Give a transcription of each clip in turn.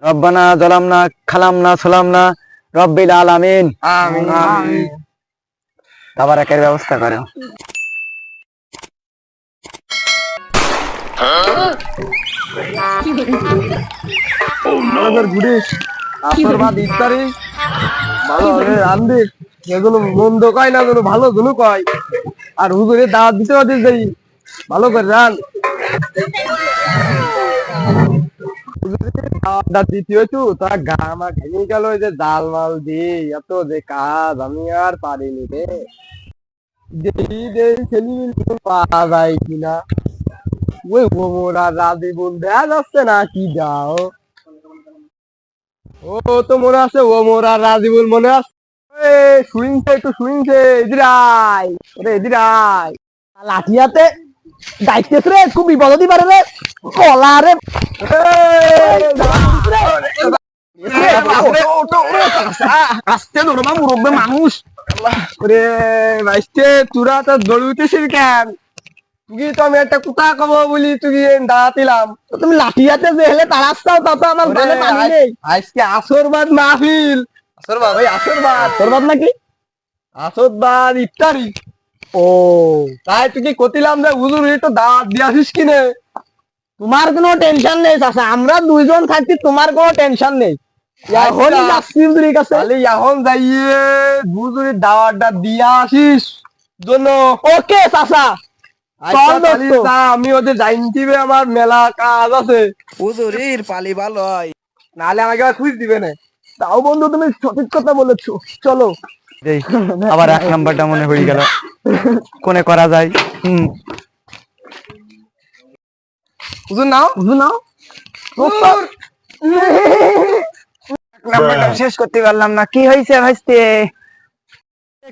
রব্বানা জালামনা খালামনা সালামনা রব্বিল আলামিন আমিন আমিন। তাবারাকের ব্যবস্থা করো। আসর বাদ ইফতারি ভালো রান্ধে, এগুলো মন্দ কয় না, এগুলো ভালো গুলো কয়। আর হুজুরের দাওয়াত দিতে হতে যাই, ভালো করে রান। দিতে হইতো তার গামা ঘেমে গেল, ওই যে জাল মাল দিয়ে এত যে কাজ আমি আর পারিনি রে। দেই দেই ছেলে পাওয়া যায় কিনা, ওই ওমরা রাজি বল দেয়া যাচ্ছে না কি দাও। ও তো মনে আছে, ও মোরা রাজিবুল মনে আছে। শুইনছে একটু শুইনছে, এদিরাই ওরে এদিরাই লাঠিয়াতে গাইতেছ রে, খুব বিপদ হতে পারে রে কলা রে। আসতে ধরবা মুরব্বে মানুষ রে ভাইস্তে, তোরা তো দৌড়ে উঠেছিস কেন? তুই তো আমি একটা কুতা কব বলি তুই দাঁড়াতিলাম, তুমি লাঠিয়াতে যে হেলে তাড়াচ্ছাও তা তো আমার ভালো পানি নেই। আজকে আসরবাদ মাহফিল, আসরবাদ ওই আসরবাদ, আসরবাদ নাকি আসরবাদ ইফতারি। ও তাই তুই কি কতিলাম যে হুজুর একটু দাওয়াত দিয়ে আসিস কিনে? তোমার কোনো টেনশন নেই চাচা, আমরা দুইজন থাকছি, তোমার কোনো টেনশন নেই। এখন যাচ্ছি হুজুরের কাছে, তাহলে এখন যাইয়ে হুজুরের দাওয়াতটা দিয়ে আসিস জন্য। ওকে চাচা, আমি ওদের জানতিবে, আমার মেলা কাজ আছে। হুজুরির পালি ভালো হয়, নাহলে আমাকে আবার খুঁজ দিবে না। তাও বন্ধু তুমি সঠিক কথা বলেছো, চলো। আবার এক নাম্বারটা মনে হয়ে গেল, কোনে করা যায়। হুজুর নাও, হুজুর নাও। নাম্বারটা শেষ করতে পারলাম না, কি হয়েছে ভাইস্তে,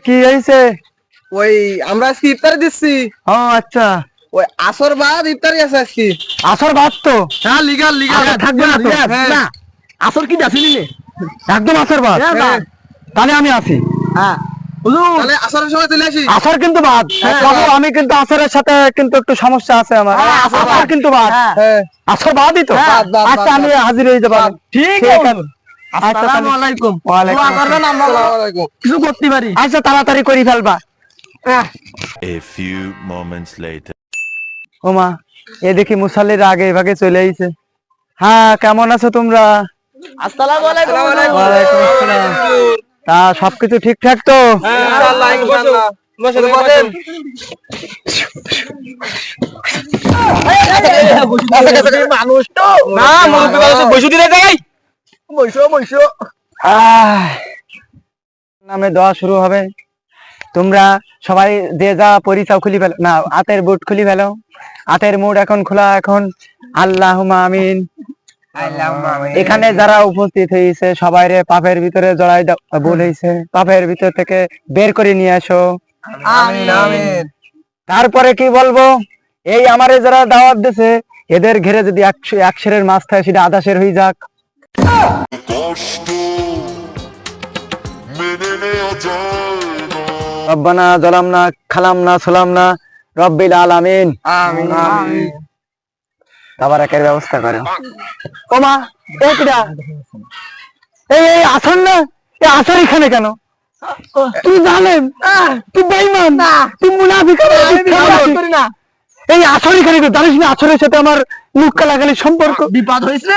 কি হয়েছে? ওই আমরা আজকে ইফতারি দিচ্ছি। ও আচ্ছা, ওই আসর বাদ ইফতারি আছে আজকে। আসর বাদ তো? হ্যাঁ লিগাল লিগাল থাকবে না তো? না আসর কি যাচ্ছি নিলে একদম আসর বাদ। তাহলে আমি আসি। হ্যাঁ তাহলে আসরের সময় চলে আসি। আসর কিন্তু বাদ বাবু, আমি কিন্তু আসরের সাথে কিন্তু একটু সমস্যা আছে আমার। আসর কিন্তু বাদ, আসর বাদই তো। আচ্ছা আমি হাজির হয়ে যাবো। ঠিক আছে, আসসালামু আলাইকুম। ওয়ালাইকুম আসসালাম। কিছু করতে পারি? আচ্ছা তাড়াতাড়ি করে ফেলবা। A few moments later. ওমা, এ দেখি মুসাল্লিরা আগে ভাগে চলে আইছে। হ্যাঁ, কেমন আছো তোমরা? আসসালামু আলাইকুম। ওয়ালাইকুম আসসালাম। তা সবকিছু ঠিকঠাক তো? ইনশাআল্লাহ ইনশাআল্লাহ। বসেন। মানুষ তো না, মুরব্বি মানুষ বসে দিতে যাই। বসো। নামে দোয়া শুরু হবে। তোমরা সবাই যে যা পরিচয় খুলি ফেলো না, হাতের বুট খুলি ফেলো। হাতের মুঠ এখন খোলা, এখন আল্লাহুম্মা আমিন। এখানে যারা উপস্থিত হয়েছে সবাই রে পাপের ভিতরে জড়াই ভুল হয়েছে, পাপের ভিতর থেকে বের করে নিয়ে আসো। আমিন আমিন। তারপরে কি বলবো, এই আমারে যারা দাওয়াত দিছে এদের ঘেরে যদি এক সেরের মাছ থাকে, সেটা আধা সের হয়ে যাক। রব্বানা জালামনা খালামনা সালামনা রব্বিল আলামিন আমিন আমিন। তাবারাকের ব্যবস্থা করো। ওমা এই কিরা, এই আসর না, এই আসর এখানে কেন? তুই জানেন, তুই বেঈমান, তুই মুনাফিক। না এই আসর এখানে জানিস না, আসরের সাথে আমার মুখ কালাকালি সম্পর্ক। বিপদ হয়েছে,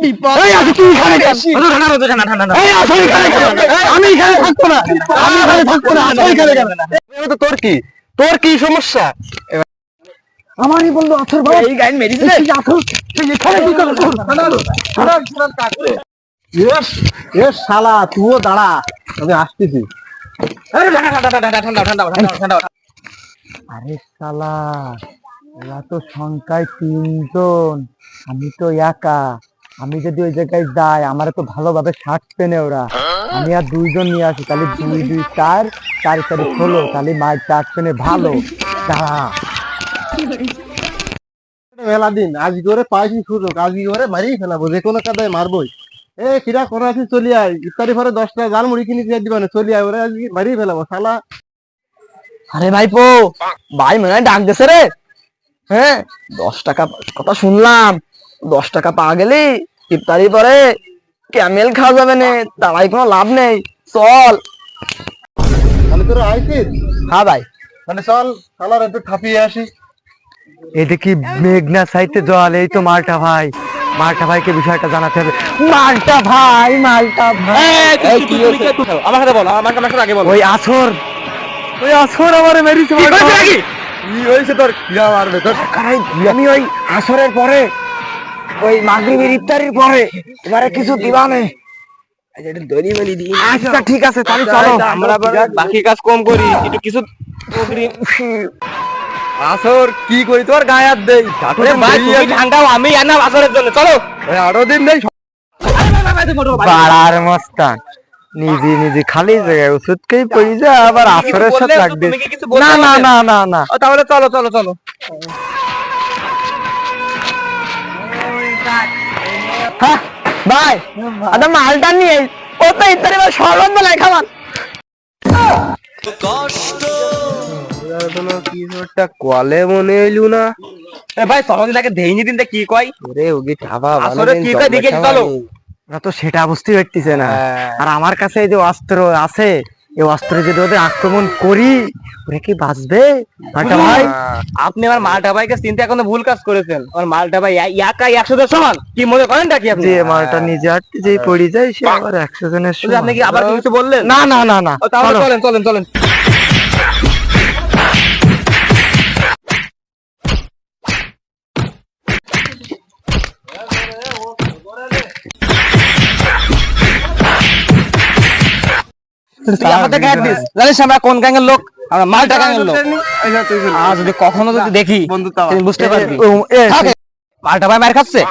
বিপদ। এই আসর তুই এখানে কেন? এই আসর এখানে কেন? আমি এখানে থাকবো না, আমি এখানে থাকবো না। আসর এখানে কেন? তোর কি সমস্যা? আমারই বললো আসর ভাই, এই গাইন মেরিছে। আসর এখানে কি করে? শালা তুইও দাঁড়া, আমি আসতেছি। আরে শালা, ওরা তো সংখ্যায় 3 জন, আমি তো একা। আমি যদি ওই জায়গায় যাই, আমার তো ভালোভাবে সাজবে না ওরা। আমি আর 2 জন নিয়ে আসি, তাহলে 2 2 4 4 4 16, তাহলে মায়ের চারজনে ভালো। দাঁড়া, মেলা দিন আজ করে পাইছি সুযোগ, আজকে করে মারি ফেলাবো, যে কোনো কাদায় মারবোই। এ কিরা কোন আছি, চলি আয়। ইফতারি পরে 10টা জাল মুড়ি কিনে দিয়ে দিবা না, চলি আয়, ওরা আজকে মারি ফেলাবো শালা। আরে ভাইপো, ভাই মনে হয় ডাক দিছে রে। হ্যাঁ 10 টাকা কথা শুনলাম, 10 টাকা পাওয়া গেলে ইফতারি পরে ক্যামেল খাওয়া যাবে না, তারাই কোনো লাভ নেই। চল। তাহলে তোরা আইছিস? হ্যাঁ ভাই। মানে চল কালার একটু খাপিয়ে আসি। এদিকে মেঘনা সাইতে জল, এই তো মালটা ভাই, মালটা ভাইকে বিষয়টা জানাতে হবে। মালটা ভাই, মালটা ভাই, আমার সাথে বলো, আমার সাথে আগে বলো। ওই আসর আমারে মেরেছে। কি হয়েছে তোর? কিরা মারবে তোর? আমি ওই আসরের পরে, ওই মাগরিবের ইফতারির পরে এবারে কিছু দিবানে। দড়ি মেলি দিই। আচ্ছা ঠিক আছে, তাহলে চলো। আমরা আবার বাকি কাজ কম করি, একটু কিছু আসর কি করি তোর গায়ে হাত দেই। ঠান্ডাও আমি আনা আসরের জন্য। চলো 18 দিন নেই। পাড়ার মস্তান নিজে নিজে খালি জায়গায় ওষুধকেই পড়ি যা, আবার আসরের সাথে লাগবে। না না না না না, তাহলে চলো চলো চলো। হ্যাঁ ভাই, আদা মালটা নিয়ে ও তো ইত্যাদি শরবত বলাই খাবার। কিছুটা কলে মনে হইলু না ভাই, সহজে তাকে দেইনি দিন কি কয় ওরে ওগি ঠাবা আসলে কি কয় দেখে চলো। ওরা তো সেটা বুঝতে পারতেছে না। হ্যাঁ। আর আমার কাছে এই যে অস্ত্র আছে, এই অস্ত্র যদি ওদের আক্রমণ করি, ওরা কি বাঁচবে? মালটা ভাই, আপনি আমার মালটা ভাইকে চিন্তা এখন ভুল কাজ করেছেন। আমার মালটা ভাই একাই 100 জন সমান, কি মনে করেন নাকি আপনি? যে মালটা নিজে হাঁটতে যেই পড়ে যায়, সে আবার 100 জনের সমান। আপনি কি আবার কিছু বললেন? না না না না, তাহলে চলো। চলেন চলেন চলেন। তুই আমাদের গায়ে দিস, জানিস আমরা কোন গ্যাংয়ের লোক? আমরা মালটা গ্যাংয়ের লোক। আর যদি কখনো যদি দেখি তুই বুঝতে পারবি। থাক, মালটা ভাই মার খাচ্ছে।